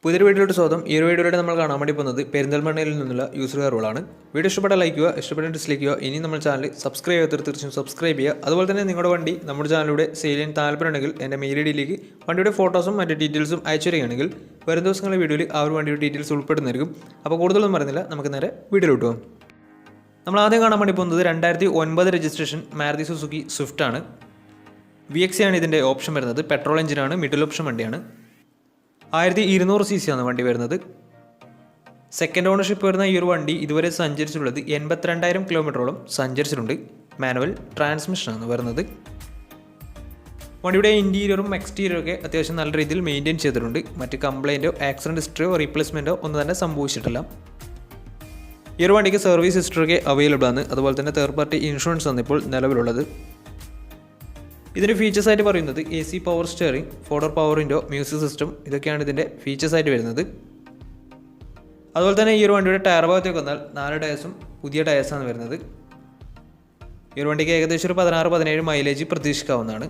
പുതിയൊരു വീഡിയോയുടെ സ്വാഗതം. ഈ ഒരു വീഡിയോയിലൂടെ നമ്മൾ കാണാൻ വേണ്ടി പോകുന്നത് പെരിന്തൽമണ്ണയിൽ നിന്നുള്ള യൂസർ റോളാണ്. വീഡിയോ ഇഷ്ടപ്പെട്ടാൽ ലൈക്ക് ചെയ്യുക, ഇഷ്ടപ്പെട്ട ഡിസ്ലൈക്ക് ചെയ്യുക. ഇനി നമ്മൾ ചാനൽ സബ്സ്ക്രൈബ് ചെയ്യാത്തവർ തീർച്ചയായും സബ്സ്ക്രൈബ് ചെയ്യുക. അതുപോലെ തന്നെ നിങ്ങളുടെ വണ്ടി നമ്മുടെ ചാനലിലൂടെ സെയിൽ ചെയ്യാൻ താല്പര്യമുണ്ടെങ്കിൽ എൻ്റെ മെയിൽ ഐഡിയിലേക്ക് വണ്ടിയുടെ ഫോട്ടോസും മറ്റ് ഡീറ്റെയിൽസും അയച്ചു തരികയാണെങ്കിൽ വരും ദിവസങ്ങളിലെ വീഡിയോയിൽ ആ ഒരു വണ്ടിയുടെ ഡീറ്റെയിൽസ് ഉൾപ്പെടുന്നതായിരിക്കും. അപ്പോൾ കൂടുതലൊന്നും പറയുന്നില്ല, നമുക്ക് നേരെ വീഡിയോയിലോട്ട് പോകാം. നമ്മൾ ആദ്യം കാണാൻ വേണ്ടി പോകുന്നത് 2009 രജിസ്ട്രേഷൻ മാരുതി സുസുക്കി സ്വിഫ്റ്റ് ആണ്. VX ആണ് ഇതിൻ്റെ ഓപ്ഷൻ വരുന്നത്. പെട്രോൾ എഞ്ചിനാണ്, മിഡിൽ ഓപ്ഷൻ വണ്ടിയാണ്. 1200 cc ആണ് വണ്ടി വരുന്നത്. സെക്കൻഡ് ഓണർഷിപ്പ് വരുന്ന ഈ ഒരു വണ്ടി ഇതുവരെ സഞ്ചരിച്ചിട്ടുള്ളത് 82,000 കിലോമീറ്ററോളം സഞ്ചരിച്ചിട്ടുണ്ട്. മാനുവൽ ട്രാൻസ്മിഷനാണ് വരുന്നത്. വണ്ടിയുടെ ഇൻറ്റീരിയറും എക്സ്റ്റീരിയറും ഒക്കെ അത്യാവശ്യം നല്ല രീതിയിൽ മെയിൻറ്റെയിൻ ചെയ്തിട്ടുണ്ട്. മറ്റ് കംപ്ലൈൻറ്റോ ആക്സിഡൻറ്റ് ഹിസ്റ്ററിയോ റീപ്ലേസ്മെൻറ്റോ ഒന്നും തന്നെ സംഭവിച്ചിട്ടില്ല. ഈ ഒരു വണ്ടിക്ക് സർവീസ് ഹിസ്റ്ററിയൊക്കെ അവൈലബിൾ ആണ്. അതുപോലെ തന്നെ തേർഡ് പാർട്ടി ഇൻഷുറൻസ് ആണ് ഇപ്പോൾ നിലവിലുള്ളത്. ഇതിൻ്റെ ഫീച്ചേഴ്സായിട്ട് പറയുന്നത് AC power steering, 4 power window, music system, ഇതൊക്കെയാണ് ഇതിൻ്റെ ഫീച്ചേഴ്സായിട്ട് വരുന്നത്. അതുപോലെ തന്നെ ഈ ഒരു വണ്ടിയുടെ ടയർ ഭാഗത്തേക്ക് വന്നാൽ 4 ടയേഴ്സും പുതിയ ടയേഴ്സാണ് വരുന്നത്. ഈ ഒരു വണ്ടിക്ക് ഏകദേശം ഒരു 16-17 മൈലേജ് പ്രതീക്ഷിക്കാവുന്നതാണ്.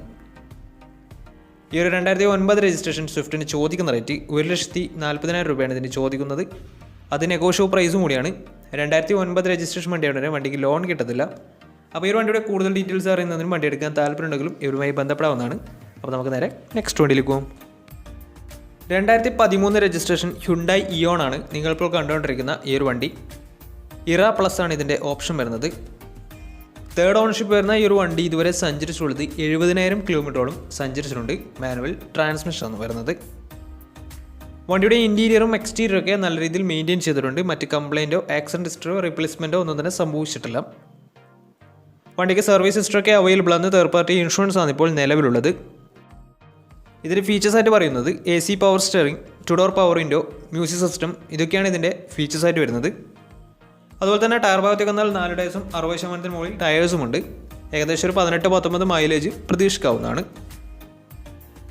ഈ ഒരു 2009 രജിസ്ട്രേഷൻ സ്വിഫ്റ്റിന് ചോദിക്കുന്ന റേറ്റ് 1,40,000 രൂപയാണ് ഇതിന് ചോദിക്കുന്നത്. അത് നെഗോഷ്യബിൾ പ്രൈസും കൂടിയാണ്. 2009 രജിസ്ട്രേഷൻ വണ്ടിയാണ്, വണ്ടിക്ക് ലോൺ കിട്ടത്തില്ല. അപ്പോൾ ഈ ഒരു വണ്ടിയുടെ കൂടുതൽ ഡീറ്റെയിൽസ് അറിയുന്നതിനും വണ്ടി എടുക്കാൻ താല്പര്യമുണ്ടെങ്കിലും ഇവരുമായി ബന്ധപ്പെടാവുന്നതാണ്. അപ്പോൾ നമുക്ക് നേരെ നെക്സ്റ്റ് വണ്ടിയിലേക്ക് പോകും. 2013 രജിസ്ട്രേഷൻ ഹ്യുണ്ടായി ഇയോൺ ആണ് നിങ്ങളിപ്പോൾ കണ്ടുകൊണ്ടിരിക്കുന്ന ഈ ഒരു വണ്ടി. ഇറ പ്ലസ് ആണ് ഇതിൻ്റെ ഓപ്ഷൻ വരുന്നത്. തേർഡ് ഓണർഷിപ്പ് വരുന്ന ഈ ഒരു വണ്ടി ഇതുവരെ സഞ്ചരിച്ചിട്ടുള്ളത് 70,000 കിലോമീറ്ററോളം സഞ്ചരിച്ചിട്ടുണ്ട്. മാനുവൽ ട്രാൻസ്മിഷനാണ് വരുന്നത്. വണ്ടിയുടെ ഇൻറ്റീരിയറും എക്സ്റ്റീരിയറും ഒക്കെ നല്ല രീതിയിൽ മെയിൻറ്റെയിൻ ചെയ്തിട്ടുണ്ട്. മറ്റ് കംപ്ലൈൻറ്റോ ആക്സിഡൻറ്റ് ഹിസ്റ്ററോ റീപ്ലേസ്മെൻറ്റോ ഒന്നും തന്നെ സംഭവിച്ചിട്ടില്ല. വണ്ടിക്ക് സർവീസ് ഹിസ്റ്ററൊക്കെ അവൈലബിൾ ആണ്. തേർഡ് പാർട്ടി ഇൻഷുറൻസ് ആണ് ഇപ്പോൾ നിലവിലുള്ളത്. ഇതിൻ്റെ ഫീച്ചേഴ്സായിട്ട് പറയുന്നത് AC power steering, 2 door power window, music system, ഇതൊക്കെയാണ് ഇതിൻ്റെ ഫീച്ചേഴ്സായിട്ട് വരുന്നത്. അതുപോലെ തന്നെ ടയർ ഭാഗത്തേക്ക് വന്നാൽ 4 ടയേഴ്സും 60% മുകളിൽ ടയേഴ്സും ഉണ്ട്. ഏകദേശം ഒരു 18-19 മൈലേജ് പ്രതീക്ഷിക്കാവുന്നതാണ്.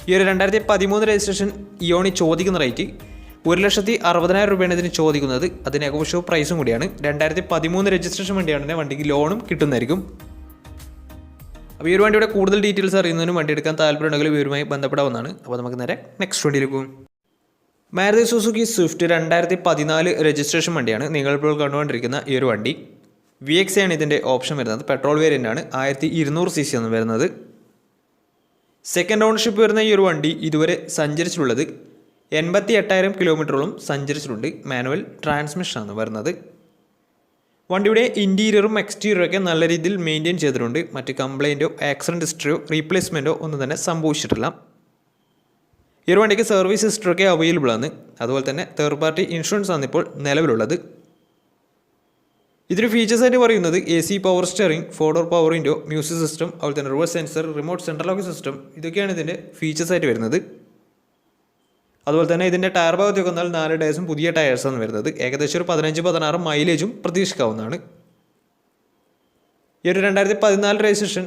ഈ ഒരു 2013 രജിസ്ട്രേഷൻ ഇയോണി ചോദിക്കുന്ന റേറ്റ് 1,60,000 രൂപയാണ് ഇതിന് ചോദിക്കുന്നത്. അത് നെഗോഷ്യബിൾ പ്രൈസും കൂടിയാണ്. 2013 രജിസ്ട്രേഷൻ വണ്ടിയാണെങ്കിൽ വണ്ടിക്ക് ലോണും കിട്ടുന്നതായിരിക്കും. അപ്പോൾ ഈ ഒരു വണ്ടിയുടെ കൂടുതൽ ഡീറ്റെയിൽസ് അറിയുന്നതിനും വണ്ടി എടുക്കാൻ താല്പര്യമുണ്ടെങ്കിൽ ഇവരുമായി ബന്ധപ്പെടാവുന്നതാണ്. അപ്പോൾ നമുക്ക് നേരെ നെക്സ്റ്റ് വണ്ടിയിലേക്ക് പോകും. മാരുതി സുസുക്കി സ്വിഫ്റ്റ് 2014 രജിസ്ട്രേഷൻ വണ്ടിയാണ് നിങ്ങളിപ്പോൾ കണ്ടുകൊണ്ടിരിക്കുന്ന ഈ ഒരു വണ്ടി. VX ആണ് ഇതിൻ്റെ ഓപ്ഷൻ വരുന്നത്. പെട്രോൾ വേരിയൻ്റ് ആണ്. 1200 cc ആണ് വരുന്നത്. സെക്കൻഡ് ഓണർഷിപ്പ് വരുന്ന ഈ ഒരു വണ്ടി ഇതുവരെ സഞ്ചരിച്ചിട്ടുള്ളത് 88,000 കിലോമീറ്ററോളം സഞ്ചരിച്ചിട്ടുണ്ട്. മാനുവൽ ട്രാൻസ്മിഷനാണ് വരുന്നത്. വണ്ടിയുടെ ഇൻറ്റീരിയറും എക്സ്റ്റീരിയറും ഒക്കെ നല്ല രീതിയിൽ മെയിൻറ്റെയിൻ ചെയ്തിട്ടുണ്ട്. മറ്റ് കംപ്ലൈൻറ്റോ ആക്സിഡൻറ്റ് ഹിസ്റ്ററിയോ റീപ്ലേസ്മെൻറ്റോ ഒന്നും തന്നെ സംഭവിച്ചിട്ടില്ല. ഈ ഒരു വണ്ടിക്ക് സർവീസ് ഹിസ്റ്ററൊക്കെ അവൈലബിൾ ആണ്. അതുപോലെ തന്നെ തേർഡ് പാർട്ടി ഇൻഷുറൻസ് ആണ് ഇപ്പോൾ നിലവിലുള്ളത്. ഇതിന് ഫീച്ചേഴ്സായിട്ട് പറയുന്നത് AC power steering, 4 door power window, music system, അതുപോലെ തന്നെ reverse sensor, remote central lock system, ഇതൊക്കെയാണ് ഇതിൻ്റെ ഫീച്ചേഴ്സായിട്ട് വരുന്നത്. അതുപോലെ തന്നെ ഇതിൻ്റെ ടയർ ഭാഗത്തേക്ക് വന്നാൽ 4 ടയേഴ്സും പുതിയ ടയേഴ്സാണ് വരുന്നത്. ഏകദേശം ഒരു 15-16 മൈലേജും പ്രതീക്ഷിക്കാവുന്നതാണ്. ഈ ഒരു 2014 രജിസ്ട്രേഷൻ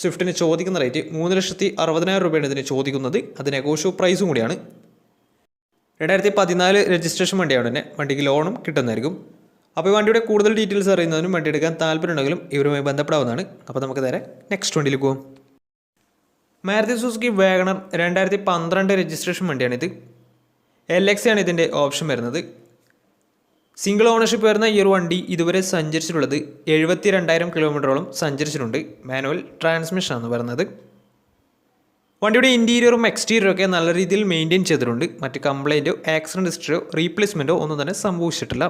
സ്വിഫ്റ്റിന് ചോദിക്കുന്ന റേറ്റ് 3,60,000 രൂപയാണ് ഇതിന് ചോദിക്കുന്നത്. അത് നെഗോഷ്യബിൾ പ്രൈസും കൂടിയാണ്. 2014 രജിസ്ട്രേഷൻ വണ്ടിയാണ് തന്നെ, വണ്ടിക്ക് ലോണും കിട്ടുന്നതായിരിക്കും. അപ്പോൾ ഈ വണ്ടിയുടെ കൂടുതൽ ഡീറ്റെയിൽസ് അറിയുന്നതിനും വണ്ടി എടുക്കാൻ താല്പര്യമുണ്ടെങ്കിലും ഇവരുമായി ബന്ധപ്പെടാവുന്നതാണ്. അപ്പോൾ നമുക്ക് നേരെ നെക്സ്റ്റ് വണ്ടിയിൽ പോകും. മാരുതി സുസുക്കി വാഗണർ 2012 രജിസ്ട്രേഷൻ വണ്ടിയാണിത്. LX ആണ് ഇതിൻ്റെ ഓപ്ഷൻ വരുന്നത്. സിംഗിൾ ഓണർഷിപ്പ് വരുന്ന ഈ ഒരു വണ്ടി ഇതുവരെ സഞ്ചരിച്ചിട്ടുള്ളത് 72,000 കിലോമീറ്ററോളം സഞ്ചരിച്ചിട്ടുണ്ട്. മാനുവൽ ട്രാൻസ്മിഷനാണ് വരുന്നത്. വണ്ടിയുടെ ഇൻറ്റീരിയറും എക്സ്റ്റീരിയറും ഒക്കെ നല്ല രീതിയിൽ മെയിൻറ്റെയിൻ ചെയ്തിട്ടുണ്ട്. മറ്റ് കംപ്ലൈൻറ്റോ ആക്സിഡൻറ്റ് ഹിസ്റ്ററിയോ റീപ്ലേസ്മെൻറ്റോ ഒന്നും തന്നെ സംഭവിച്ചിട്ടില്ല.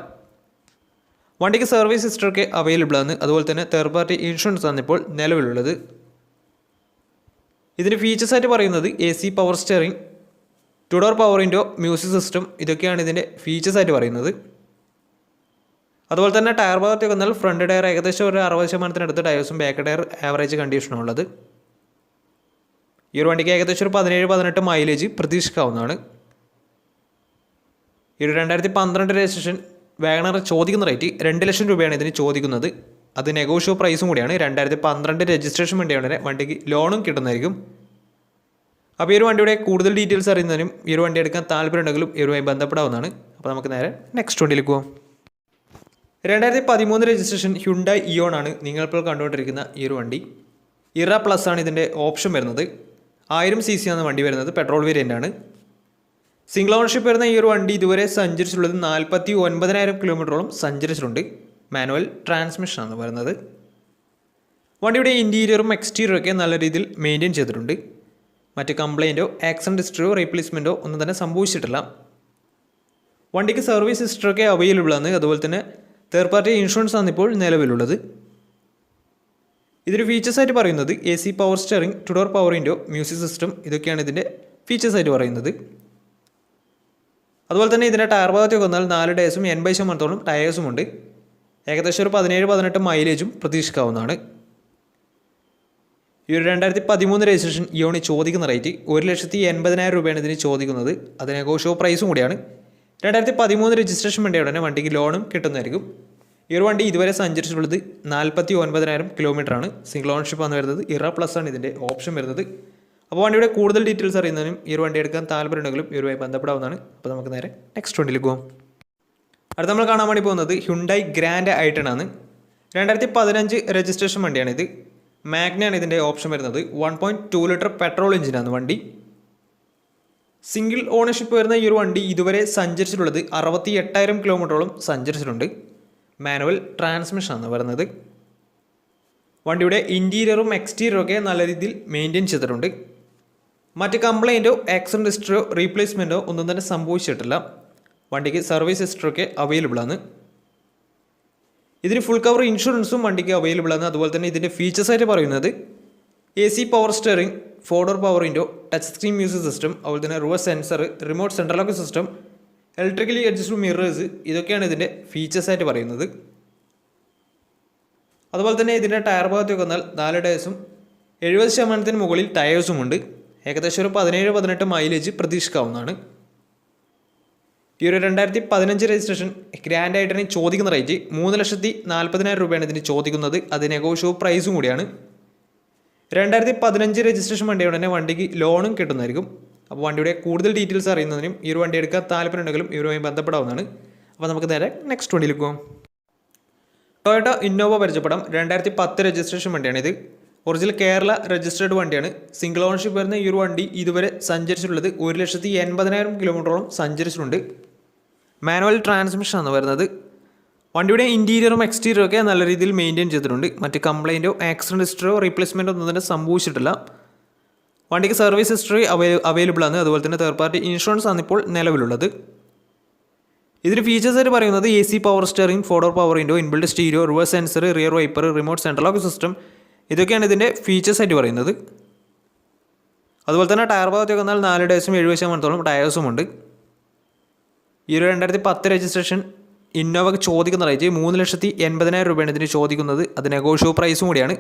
വണ്ടിക്ക് സർവീസ് ഹിസ്റ്ററൊക്കെ അവൈലബിൾ ആണ്. അതുപോലെ തന്നെ തേർഡ് പാർട്ടി ഇൻഷുറൻസ് ആണ് ഇപ്പോൾ നിലവിലുള്ളത്. ഇതിൻ്റെ ഫീച്ചേഴ്സായിട്ട് പറയുന്നത് AC power steering, 2 door power window, music system, ഇതൊക്കെയാണ് ഇതിൻ്റെ ഫീച്ചേഴ്സായിട്ട് പറയുന്നത്. അതുപോലെ തന്നെ ടയർ ഭാഗത്തേക്ക് വന്നാൽ ഫ്രണ്ട് ടയർ ഏകദേശം ഒരു 60% ടയേഴ്സും ബാക്ക് ടയർ ആവറേജ് കണ്ടീഷനും ഉള്ളത്. ഈ ഒരു വണ്ടിക്ക് ഏകദേശം ഒരു 17-18 മൈലേജ് പ്രതീക്ഷിക്കാവുന്നതാണ്. ഈ ഒരു 2012 രജിസ്ട്രേഷൻ വാഗണർ ചോദിക്കുന്ന റേറ്റ് 2,00,000 രൂപയാണ് ഇതിന് ചോദിക്കുന്നത്. അത് നെഗോഷ്യബിൾ പ്രൈസും കൂടിയാണ്. 2012 രജിസ്ട്രേഷൻ വണ്ടിയാണ്, വണ്ടിക്ക് ലോണും കിട്ടുന്നതായിരിക്കും. അപ്പോൾ ഈ ഒരു വണ്ടിയുടെ കൂടുതൽ ഡീറ്റെയിൽസ് അറിയുന്നതിനും ഈ ഒരു വണ്ടി എടുക്കാൻ താല്പര്യമുണ്ടെങ്കിലും ഇവരുമായി ബന്ധപ്പെടാവുന്നതാണ്. അപ്പോൾ നമുക്ക് നേരെ നെക്സ്റ്റ് വണ്ടിയിലേക്ക് പോകാം. 2013 രജിസ്ട്രേഷൻ ഹ്യുണ്ടായി ഇയോൺ ആണ് നിങ്ങളിപ്പോൾ കണ്ടുകൊണ്ടിരിക്കുന്ന ഈ ഒരു വണ്ടി. ഇറ പ്ലസ് ആണ് ഇതിൻ്റെ ഓപ്ഷൻ വരുന്നത്. 1000 cc ആണ് വണ്ടി വരുന്നത്. പെട്രോൾ വേരിയൻ്റ് ആണ്. സിംഗിൾ ഓണർഷിപ്പ് വരുന്ന ഈ ഒരു വണ്ടി ഇതുവരെ സഞ്ചരിച്ചിട്ടുള്ളത് 49,000 കിലോമീറ്ററോളം സഞ്ചരിച്ചിട്ടുണ്ട്. മാനുവൽ ട്രാൻസ്മിഷൻ ആണ് വരുന്നത്. വണ്ടിയുടെ ഇൻറ്റീരിയറും എക്സ്റ്റീരിയറും ഒക്കെ നല്ല രീതിയിൽ മെയിൻറ്റെയിൻ ചെയ്തിട്ടുണ്ട്. മറ്റ് കംപ്ലയിൻറ്റോ ആക്സിഡൻറ്റ് ഹിസ്റ്ററിയോ റീപ്ലേസ്മെൻറ്റോ ഒന്നും തന്നെ സംഭവിച്ചിട്ടില്ല. വണ്ടിക്ക് സർവീസ് ഹിസ്റ്ററൊക്കെ അവൈലബിൾ ആണ്. അതുപോലെ തന്നെ തേർഡ് പാർട്ടി ഇൻഷുറൻസ് ആണ് ഇപ്പോൾ നിലവിലുള്ളത്. ഇതിൻ്റെ ഫീച്ചേഴ്സായിട്ട് പറയുന്നത് AC power steering, 2 door power window, music system, ഇതൊക്കെയാണ് ഇതിൻ്റെ ഫീച്ചേഴ്സായിട്ട് പറയുന്നത്. അതുപോലെ തന്നെ ഇതിൻ്റെ ടയർ ഭാഗത്തേക്ക് വന്നാൽ 4 ടയേഴ്സും 80% ടയേഴ്സും ഉണ്ട്. ഏകദേശം ഒരു 17-18 മൈലേജും പ്രതീക്ഷിക്കാവുന്നതാണ്. ഈ ഒരു 2013 രജിസ്ട്രേഷൻ ഇയോണി ചോദിക്കുന്ന റേറ്റ് 1,80,000 രൂപയാണ് ഇതിന് ചോദിക്കുന്നത്. അത് നെഗോഷ്യബിൾ പ്രൈസും കൂടിയാണ്. 2013 രജിസ്ട്രേഷൻ വേണ്ടിയ ഉടനെ വണ്ടിക്ക് ലോണും കിട്ടുന്നതായിരിക്കും. ഈ ഒരു വണ്ടി ഇതുവരെ സഞ്ചരിച്ചിട്ടുള്ളത് 49,000 കിലോമീറ്ററാണ്. സിംഗിൾ ഓണർഷിപ്പ് ആണ് വരുന്നത്. ഇറ പ്ലസ് ആണ് ഇതിൻ്റെ ഓപ്ഷൻ വരുന്നത്. അപ്പോൾ വണ്ടിയുടെ കൂടുതൽ ഡീറ്റെയിൽസ് അറിയുന്നതിനും ഈ ഒരു വണ്ടി എടുക്കാൻ താല്പര്യമുണ്ടെങ്കിലും ഇവരുമായി ബന്ധപ്പെടാവുന്നതാണ്. അപ്പോൾ നമുക്ക് നേരെ നെക്സ്റ്റ് വണ്ടിയിലേക്ക് പോകാം. അടുത്ത നമ്മൾ കാണാൻ വേണ്ടി പോകുന്നത് ഹ്യുണ്ടായി ഗ്രാൻഡ് i10 ആണ്. 2015 രജിസ്ട്രേഷൻ വണ്ടിയാണിത്. മാഗ്നയാണ് ഇതിൻ്റെ ഓപ്ഷൻ വരുന്നത്. 1.2 ലിറ്റർ പെട്രോൾ എഞ്ചിനാണ് വണ്ടി. സിംഗിൾ ഓണർഷിപ്പ് വരുന്ന ഈ ഒരു വണ്ടി ഇതുവരെ സഞ്ചരിച്ചിട്ടുള്ളത് 68,000 കിലോമീറ്ററോളം സഞ്ചരിച്ചിട്ടുണ്ട്. മാനുവൽ ട്രാൻസ്മിഷൻ ആണ് വരുന്നത്. വണ്ടിയുടെ ഇൻറ്റീരിയറും എക്സ്റ്റീരിയറും ഒക്കെ നല്ല രീതിയിൽ മെയിൻറ്റെയിൻ ചെയ്തിട്ടുണ്ട്. മറ്റ് കംപ്ലയിൻറ്റോ ആക്സിഡൻറ്റ് ഹിസ്റ്ററിയോ റീപ്ലേസ്മെൻറ്റോ ഒന്നും തന്നെ സംഭവിച്ചിട്ടില്ല. വണ്ടിക്ക് സർവീസ് ഹിസ്റ്ററൊക്കെ അവൈലബിൾ ആണ്. ഇതിന് ഫുൾ കവർ ഇൻഷുറൻസും വണ്ടിക്ക് അവൈലബിൾ ആണ്. അതുപോലെ തന്നെ ഇതിൻ്റെ ഫീച്ചേഴ്സായിട്ട് പറയുന്നത് AC power steering, 4 door power window, touch screen music system, അതുപോലെ തന്നെ reverse sensor, remote central lock system, electrically adjustable mirrors, ഇതൊക്കെയാണ് ഇതിൻ്റെ ഫീച്ചേഴ്സായിട്ട് പറയുന്നത്. അതുപോലെ തന്നെ ഇതിൻ്റെ ടയർ ഭാഗത്തേക്ക് വന്നാൽ 4 ടയേഴ്സും 70% മുകളിൽ ടയേഴ്സും ഉണ്ട്. ഏകദേശം ഒരു 17-18 മൈലേജ് പ്രതീക്ഷിക്കാവുന്നതാണ്. ഈ ഒരു 2015 രജിസ്ട്രേഷൻ ഗ്രാൻഡ് i10 ചോദിക്കുന്ന റേറ്റ് 3,40,000 രൂപയാണ് ഇതിന് ചോദിക്കുന്നത്. അത് നെഗോഷ്യബിൾ പ്രൈസും കൂടിയാണ്. 2015 രജിസ്ട്രേഷൻ വണ്ടിയോടെ തന്നെ വണ്ടിക്ക് ലോണും കിട്ടുന്നതായിരിക്കും. അപ്പോൾ വണ്ടിയുടെ കൂടുതൽ ഡീറ്റെയിൽസ് അറിയുന്നതിനും ഈ ഒരു വണ്ടി എടുക്കാൻ താല്പര്യമുണ്ടെങ്കിലും ഇവരുമായി ബന്ധപ്പെടാവുന്നതാണ്. അപ്പോൾ നമുക്ക് നേരെ നെക്സ്റ്റ് വണ്ടിയിലേക്ക് പോകാം. ടൊയോട്ട ഇന്നോവ പരിചയപ്പെടാം. 2010 രജിസ്ട്രേഷൻ വണ്ടിയാണിത്. ഒറിജിനൽ കേരള രജിസ്റ്റേർഡ് വണ്ടിയാണ്. സിംഗിൾ ഓണർഷിപ്പ് വരുന്ന ഈ ഒരു വണ്ടി ഇതുവരെ സഞ്ചരിച്ചിട്ടുള്ളത് 1,80,000 കിലോമീറ്ററോളം സഞ്ചരിച്ചിട്ടുണ്ട്. മാനുവൽ ട്രാൻസ്മിഷൻ ആണ് വരുന്നത്. വണ്ടിയുടെ ഇൻറ്റീരിയറും എക്സ്റ്റീരിയറും ഒക്കെ നല്ല രീതിയിൽ മെയിൻറ്റെയിൻ ചെയ്തിട്ടുണ്ട്. മറ്റ് കംപ്ലയിൻറ്റോ ആക്സിഡൻറ്റ് ഹിസ്റ്ററിയോ റീപ്ലേസ്മെൻറ്റോ ഒന്നും തന്നെ സംഭവിച്ചിട്ടില്ല. വണ്ടിക്ക് സർവീസ് ഹിസ്റ്ററി അവൈലബിൾ ആണ്. അതുപോലെ തന്നെ തേർഡ് പാർട്ടി ഇൻഷുറൻസ് ആണ് ഇപ്പോൾ നിലവിലുള്ളത്. ഇതിന് ഫീച്ചേഴ്സായിട്ട് പറയുന്നത് AC power steering, 4 door power window, inbuilt stereo, reverse sensor, rear wiper, remote central lock system, ഇതൊക്കെയാണ് ഇതിൻ്റെ ഫീച്ചേഴ്സായിട്ട് പറയുന്നത്. അതുപോലെ തന്നെ ടയർ ഭാഗത്തേക്ക് വന്നാൽ 4 ടയേഴ്സും 70% ടയേഴ്സും ഉണ്ട്. ഈ ഒരു 2010 രജിസ്ട്രേഷൻ ഇന്നോവയ്ക്ക് ചോദിക്കുന്ന റേറ്റ് 3,80,000 രൂപയാണ് ഇതിന് ചോദിക്കുന്നത്. അത് നെഗോഷ്യബിൾ പ്രൈസും കൂടിയാണ്.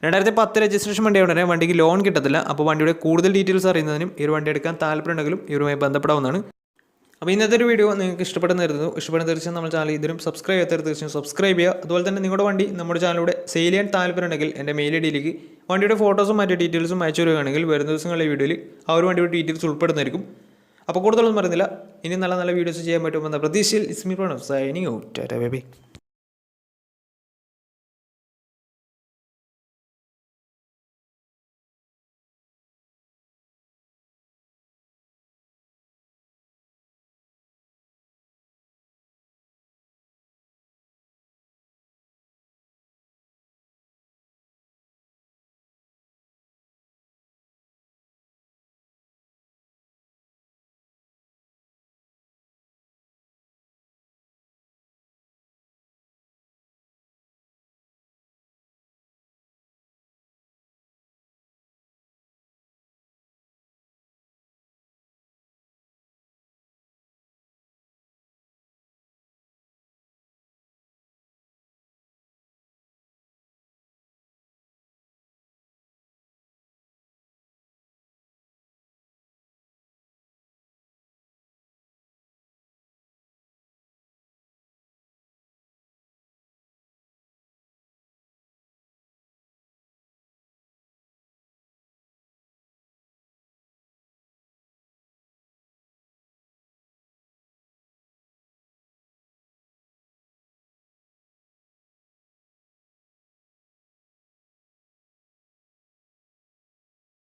2010 രജിസ്ട്രേഷൻ വണ്ടിയാണെങ്കിൽ വണ്ടിക്ക് ലോൺ കിട്ടത്തില്ല. അപ്പോൾ വണ്ടിയുടെ കൂടുതൽ ഡീറ്റെയിൽസ് അറിയുന്നതിനും ഈ ഒരു വണ്ടി എടുക്കാൻ താല്പര്യമുണ്ടെങ്കിലും ഇവരുമായി ബന്ധപ്പെടാവുന്നതാണ്. അപ്പോൾ ഇന്നത്തെ ഒരു വീഡിയോ നിങ്ങൾക്ക് ഇഷ്ടപ്പെടുന്നതായിരുന്നു. ഇഷ്ടപ്പെടുന്ന തീർച്ചയായും നമ്മുടെ ചാനൽ ഇതിലും സബ്സ്ക്രൈബ് ചെയ്യാത്ത തീർച്ചയായും സബ്സ്ക്രൈബ് ചെയ്യുക. അതുപോലെ തന്നെ നിങ്ങളുടെ വണ്ടി നമ്മുടെ ചാനലിലൂടെ സെയിൽ ചെയ്യാൻ താല്പര്യമുണ്ടെങ്കിൽ എൻ്റെ മെയിൽ ഐഡിയിലേക്ക് വണ്ടിയുടെ ഫോട്ടോസും മറ്റു ഡീറ്റെയിൽസും അയച്ചു വരികയാണെങ്കിൽ വരുന്ന ദിവസങ്ങളിലെ വീഡിയോയിൽ ആ ഒരു വണ്ടിയുടെ ഡീറ്റെയിൽസ് ഉൾപ്പെടുന്നതായിരിക്കും. അപ്പോൾ കൂടുതലൊന്നും പറയുന്നില്ല. ഇനി നല്ല നല്ല വീഡിയോസ് ചെയ്യാൻ പറ്റുമെന്ന പ്രതീക്ഷയിൽ Ismi Pranav signing out. Tata bye by.